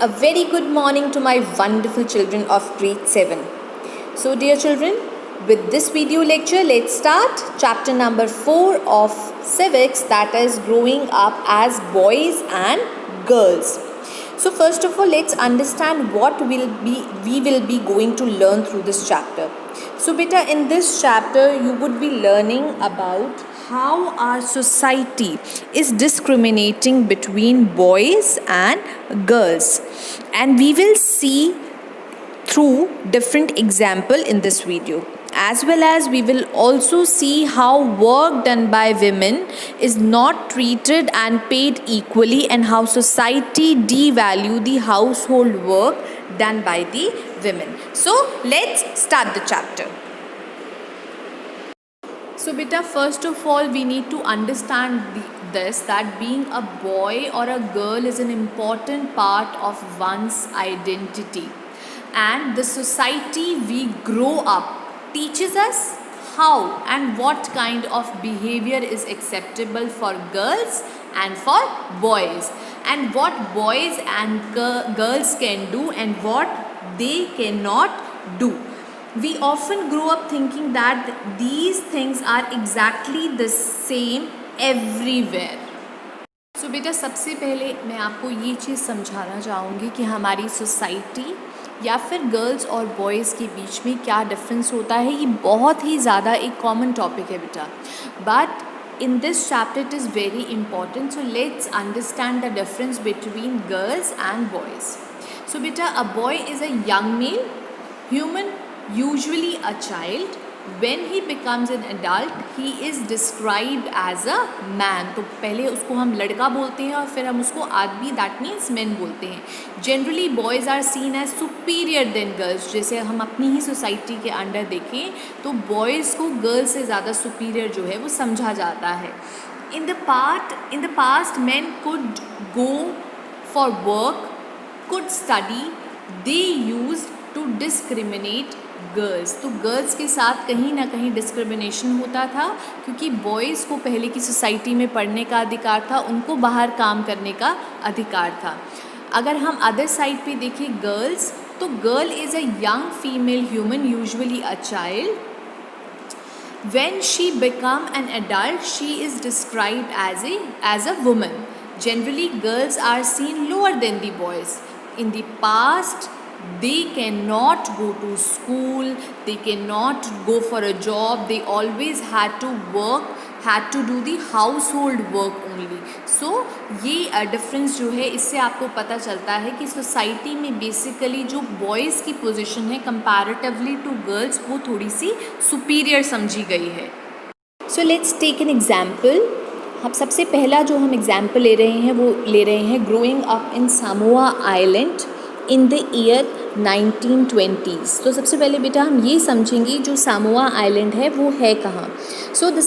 A very good morning to my wonderful children of grade 7. So dear children, with this video lecture, let's start chapter number 4 of civics, that is growing up as boys and girls. So first of all, let's understand what we will be going to learn through this chapter. So beta, in this chapter you would be learning about how our society is discriminating between boys and girls, and we will see through different example in this video, as well as we will also see how work done by women is not treated and paid equally, and how society devalue the household work done by the women. So let's start the chapter. So beta, first of all we need to understand this, that being a boy or a girl is an important part of one's identity, and the society we grow up teaches us how and what kind of behavior is acceptable for girls and for boys, and what boys and girls can do and what they cannot do. We often grow up thinking that these things are exactly the same everywhere. So बेटा, सबसे पहले मैं आपको ये चीज़ समझाना चाहूँगी कि हमारी सोसाइटी या फिर गर्ल्स और बॉयज़ के बीच में क्या डिफरेंस होता है. ये बहुत ही ज़्यादा एक कॉमन टॉपिक है बेटा, but in this chapter it is very important. So let's understand the difference between girls and boys. So beta, a boy is a young male human, usually a child. When he becomes an adult, he is described as a man. तो पहले उसको हम लड़का बोलते हैं और फिर हम उसको आदमी, that means men बोलते हैं. Generally boys are seen as superior than girls. जैसे हम अपनी ही सोसाइटी के अंडर देखें तो boys को girls से ज़्यादा superior जो है वो समझा जाता है. In the past men could go for work, could study. They used to discriminate girls. तो गर्ल्स के साथ कहीं ना कहीं डिस्क्रिमिनेशन होता था, क्योंकि बॉयज़ को पहले की सोसाइटी में पढ़ने का अधिकार था, उनको बाहर काम करने का अधिकार था. अगर हम अदर साइड पे देखें गर्ल्स, तो girl is a young female human, usually a child. When she become an adult, she is described as a woman. Generally girls are seen lower than the boys. In the past, they cannot go to school, they cannot go for a job, they always had to work, had to do the household work only. So ये difference जो है इससे आपको पता चलता है कि society में बेसिकली जो बॉयज़ की पोजीशन है कंपैरेटिवली टू गर्ल्स वो थोड़ी सी सुपीरियर समझी गई है. So let's take an example. हम सबसे पहला जो हम एग्जाम्पल ले रहे हैं वो ले रहे हैं growing up in Samoa island in the year 1920s. तो सबसे पहले बेटा हम ये समझेंगे जो सामोआ आइलैंड है वो है कहाँ. So the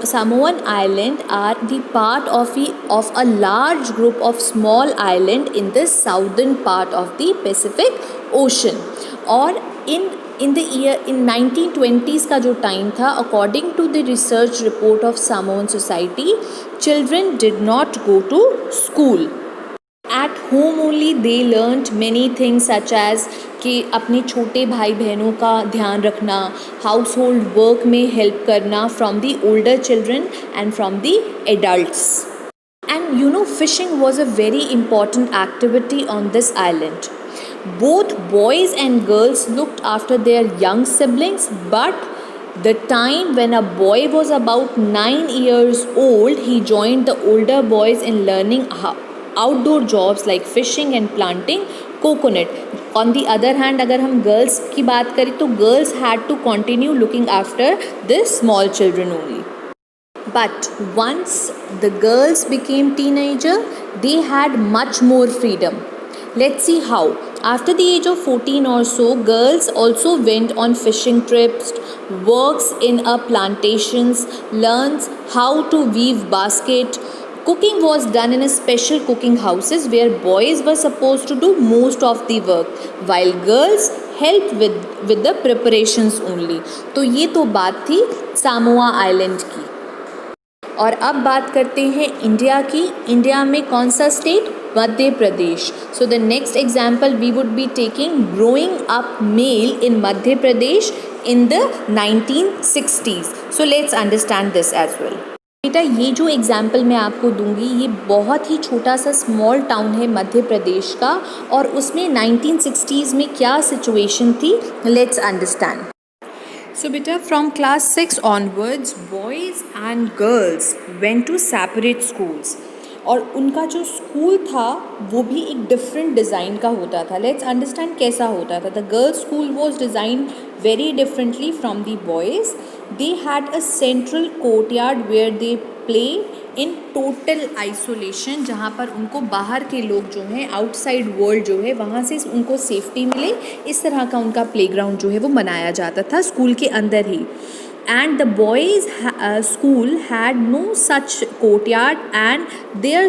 Samoan island are the part of a large group of small island in the southern part of the Pacific Ocean. और in the year in 1920s का जो टाइम था, according to the research report of Samoan society, children did not go to school. At home only they learnt many things such as कि अपने छोटे भाई बहनों का ध्यान रखना, हाउस होल्ड वर्क में हेल्प करना from the older children and from the adults. And you know fishing was a very important activity on this island. Both boys and girls looked after their young siblings, but the time when a boy was about 9 years old, he joined the older boys in learning outdoor jobs like fishing and planting coconut. On the other hand, अगर हम girls की बात करें तो girls had to continue looking after the small children only. But once the girls became teenager, they had much more freedom. Let's see how. After the age of 14 or so, girls also went on fishing trips, works in a plantations, learns how to weave basket. Cooking was done in a special cooking houses where boys were supposed to do most of the work, while girls helped with the preparations only. तो ये तो बात थी Samoa island की. और अब बात करते हैं इंडिया की. इंडिया में कौन सा state? Madhya Pradesh. So the next example we would be taking growing up male in Madhya Pradesh in the 1960s. So let's understand this as well. बेटा ये जो एग्ज़ाम्पल मैं आपको दूंगी ये बहुत ही छोटा सा स्मॉल टाउन है मध्य प्रदेश का और उसमें 1960s में क्या सिचुएशन थी, let's understand. So beta, from class 6 onwards, boys and girls went to separate schools. और उनका जो स्कूल था वो भी एक डिफरेंट डिज़ाइन का होता था. लेट्स अंडरस्टैंड कैसा होता था. The girls school was design very differently from the boys. They had a central courtyard where they play in total isolation, जहाँ पर उनको बाहर के लोग जो हैं आउटसाइड वर्ल्ड जो है वहाँ से उनको सेफ्टी मिले. इस तरह का उनका प्लेग्राउंड जो है वो बनाया जाता था स्कूल के अंदर ही. And the boys' school had no such courtyard, and their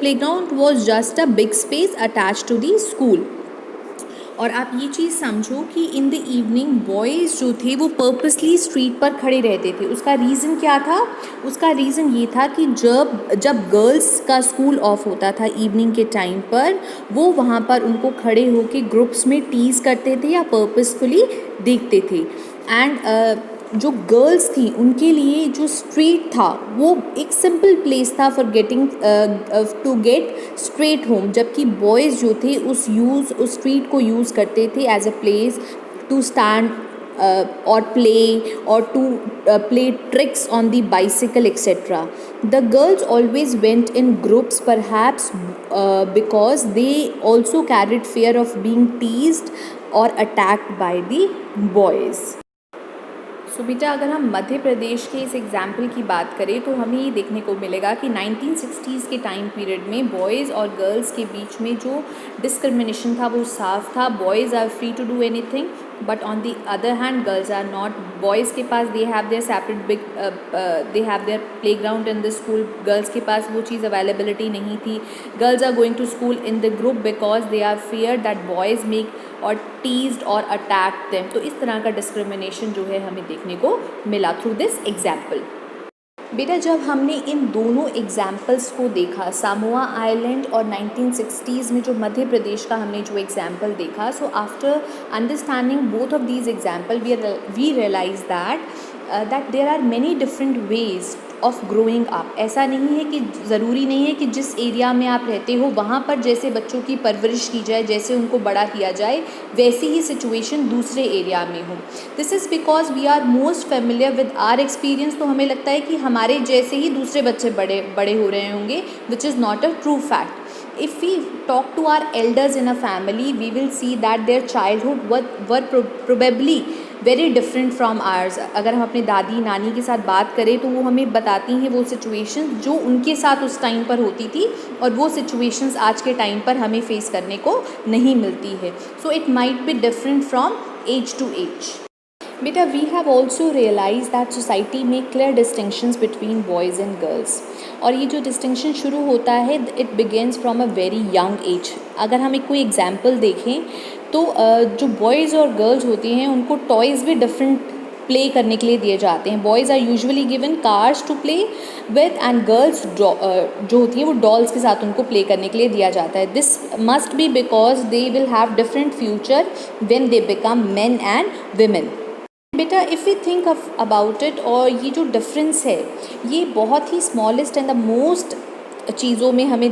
playground was just a big space attached to the school. और आप ये चीज़ समझो कि इन द इवनिंग बॉयज़ जो थे वो पर्पसली स्ट्रीट पर खड़े रहते थे. उसका रीज़न क्या था? उसका रीज़न ये था कि जब गर्ल्स का स्कूल ऑफ होता था इवनिंग के टाइम पर, वो वहाँ पर उनको खड़े होकर ग्रुप्स में टीज़ करते थे या पर्पसफुली देखते थे. एंड जो गर्ल्स थी उनके लिए जो स्ट्रीट था वो एक सिंपल प्लेस था for getting to get straight home, जबकि बॉयज़ जो थे उस स्ट्रीट को यूज़ करते थे as a place to stand or play or to play tricks on the bicycle, etc. The girls always went in groups, perhaps because they also carried fear of being teased or attacked by the boys. तो बेटा अगर हम मध्य प्रदेश के इस example की बात करें तो हमें ये देखने को मिलेगा कि 1960s के टाइम पीरियड में बॉयज़ और गर्ल्स के बीच में जो डिस्क्रिमिनेशन था वो साफ था. Boys are free to do anything, but on the other hand girls are not. Boys के पास they have their separate big they have their playground in the school. Girls के पास वो चीज़ अवेलेबिलिटी नहीं थी. Girls are going to school in the group because they are fear that boys make और teased और attack them. तो इस तरह का डिस्क्रिमिनेशन जो है हमें देखने को मिला थ्रू दिस एग्जाम्पल. बेटा जब हमने इन दोनों एग्जाम्पल्स को देखा, सामोआ आइलैंड और 1960s में जो मध्य प्रदेश का हमने जो एग्जाम्पल देखा, so after understanding both of these example we realise that there are many different ways of growing up. ऐसा नहीं है कि ज़रूरी नहीं है कि जिस एरिया में आप रहते हो वहाँ पर जैसे बच्चों की परवरिश की जाए, जैसे उनको बड़ा किया जाए, वैसी ही सिचुएशन दूसरे एरिया में हो. This is because we are most familiar with our experience. तो हमें लगता है कि हमारे जैसे ही दूसरे बच्चे बड़े हो रहे होंगे, which is not a true fact. If we talk to our elders in a family, we will see that their childhood were probably very different from hours. अगर हम अपने दादी नानी के साथ बात करें तो वो हमें बताती हैं वो सिचुएशंस जो उनके साथ उस टाइम पर होती थी और वो सिचुएशंस आज के टाइम पर हमें फेस करने को नहीं मिलती है. So it might be different from age to age. बेटा we have also realise that society में clear distinctions between boys and girls. और ये जो डिस्टिंक्शन शुरू होता है it begins from a very young age. अगर हम एक कोई एग्जाम्पल देखें तो जो बॉयज़ और गर्ल्स होती हैं उनको टॉयज़ भी डिफरेंट प्ले करने के लिए दिए जाते हैं. Boys are usually given cars to play with and girls जो होती हैं वो डॉल्स के साथ उनको प्ले करने के लिए दिया जाता है. This must be because they will have different future when they become men and women. बेटा if we think about it, और ये जो डिफरेंस है ये बहुत ही स्मॉलेस्ट एंड द मोस्ट चीज़ों में हमें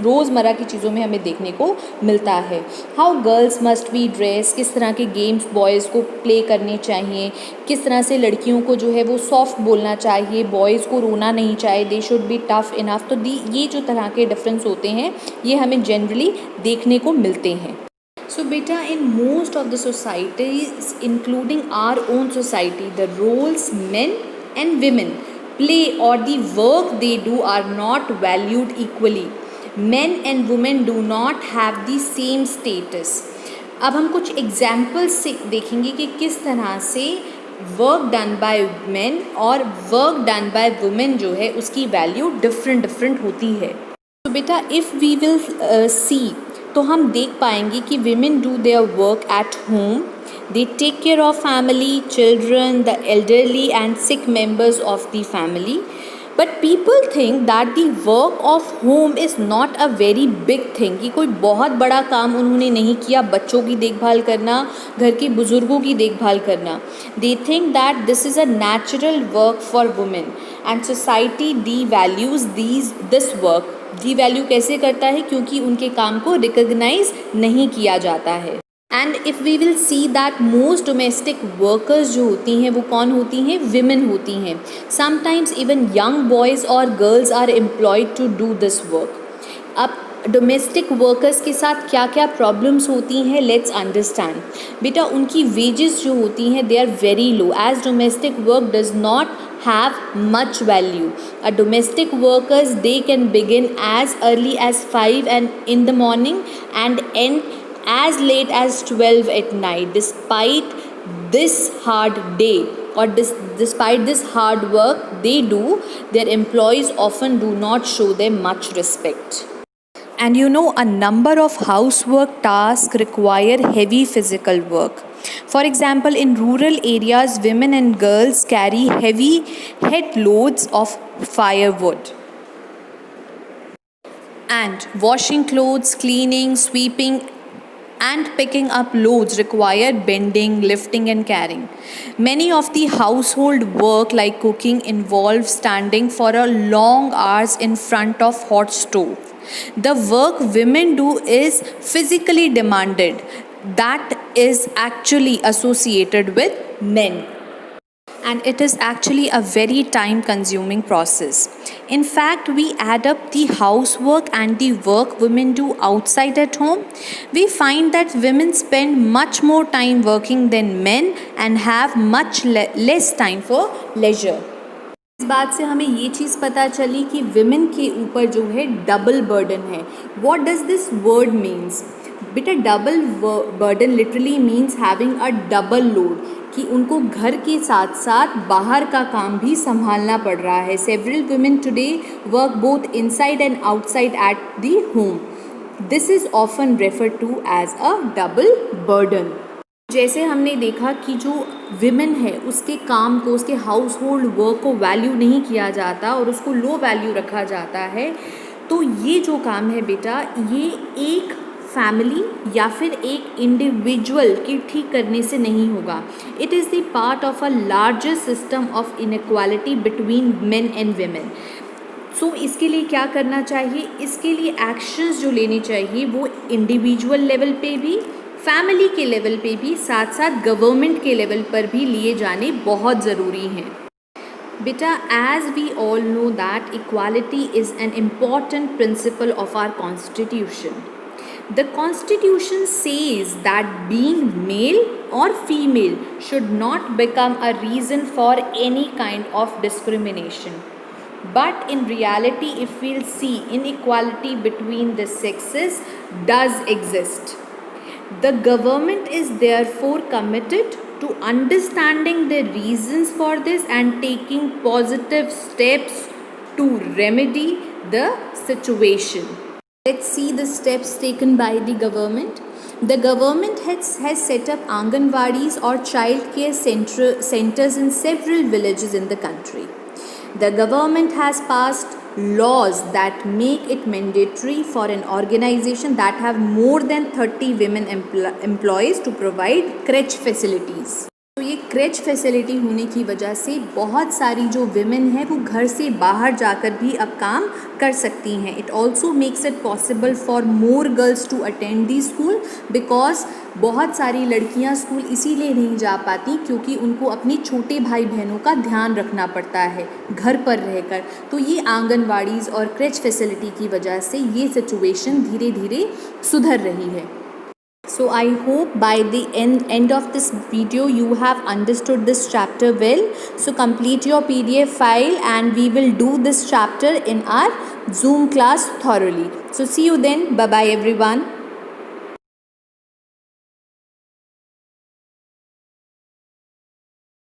रोज़मर्रा की चीज़ों में हमें देखने को मिलता है. How girls must be dress, किस तरह के गेम्स बॉयज़ को प्ले करने चाहिए, किस तरह से लड़कियों को जो है वो सॉफ्ट बोलना चाहिए, बॉयज़ को रोना नहीं चाहिए, they should be tough enough. तो ये जो तरह के डिफरेंस होते हैं ये हमें जनरली देखने को मिलते हैं. So beta, in most of the societies including our own society, the roles men and women play or the work they do are not valued equally. Men and women do not have the same status. अब हम कुछ examples से देखेंगे कि किस तरह से work done by men और वर्क डन बाय वुमेन जो है उसकी वैल्यू डिफरेंट होती है. तो बेटा इफ़ वी विल सी तो हम देख पाएंगे कि women do their work at home. They take care of family, children, the elderly and sick members of the family. But people think that the work of home is not a very big thing, कि कोई बहुत बड़ा काम उन्होंने नहीं किया, बच्चों की देखभाल करना, घर के बुज़ुर्गों की देखभाल करना. They think that this is a natural work for women and society D values this work. D value कैसे करता है? क्योंकि उनके काम को रिकग्नाइज नहीं किया जाता है. And if we will see that most domestic workers जो होती हैं वो कौन होती हैं? विमेन होती हैं. समटाइम्स इवन यंग बॉयज़ और girls are employed to do this work. अब डोमेस्टिक वर्कर्स के साथ क्या क्या प्रॉब्लम्स होती हैं, लेट्स अंडरस्टैंड. बेटा, उनकी वेजेस जो होती हैं they are very low, as domestic work does not have much value. A domestic workers, they can begin as early as 5 and in the morning and end as late as 12 at night. Despite this hard day or despite this hard work they do, their employees often do not show them much respect. And you know, a number of housework tasks require heavy physical work. For example, in rural areas, women and girls carry heavy head loads of firewood. And washing clothes, cleaning, sweeping, and picking up loads require bending, lifting, and carrying. Many of the household work, like cooking, involve standing for a long hours in front of hot stove. The work women do is physically demanded. That is actually associated with men. And it is actually a very time consuming process. In fact, we add up the housework and the work women do outside at home. We find that women spend much more time working than men and have much less time for leisure. इस बात से हमें ये चीज़ पता चली कि women के ऊपर जो है डबल बर्डन है. What does this word means? बेटा, double burden literally means having a double load, कि उनको घर के साथ साथ बाहर का काम भी संभालना पड़ रहा है. Several women today work both inside and outside at the home. This is often referred to as a double burden. जैसे हमने देखा कि जो विमेन है उसके काम को, उसके हाउस होल्ड वर्क को वैल्यू नहीं किया जाता और उसको लो वैल्यू रखा जाता है, तो ये जो काम है बेटा, ये एक फैमिली या फिर एक इंडिविजुअल की ठीक करने से नहीं होगा. It is the part of a larger system of inequality between men and women. So इसके लिए क्या करना चाहिए? इसके लिए एक्शंस जो लेने चाहिए वो इंडिविजुअल लेवल पे भी, फैमिली के लेवल पे भी, साथ साथ गवर्नमेंट के लेवल पर भी लिए जाने बहुत ज़रूरी हैं. बेटा, as we all know that equality is an important principle of our constitution. The Constitution says that being male or female should not become a reason for any kind of discrimination. But in reality, if we'll see, inequality between the sexes does exist. The government is therefore committed to understanding the reasons for this and taking positive steps to remedy the situation. Let's see the steps taken by the government. The government has set up Anganwadis or child care centers in several villages in the country. The government has passed laws that make it mandatory for an organization that have more than 30 women employees to provide crèche facilities. तो ये creche facility होने की वजह से बहुत सारी जो women हैं वो घर से बाहर जाकर भी अब काम कर सकती हैं. It also makes it possible for more girls to attend the school, because बहुत सारी लड़कियां स्कूल इसीलिए नहीं जा पाती क्योंकि उनको अपने छोटे भाई बहनों का ध्यान रखना पड़ता है घर पर रहकर. तो ये आंगनवाड़ीज़ और क्रेच फैसिलिटी की वजह से ये सिचुएशन धीरे धीरे सुधर रही है. So I hope by the end of this video you have understood this chapter well. So complete your PDF file and we will do this chapter in our Zoom class thoroughly. So see you then. Bye bye everyone.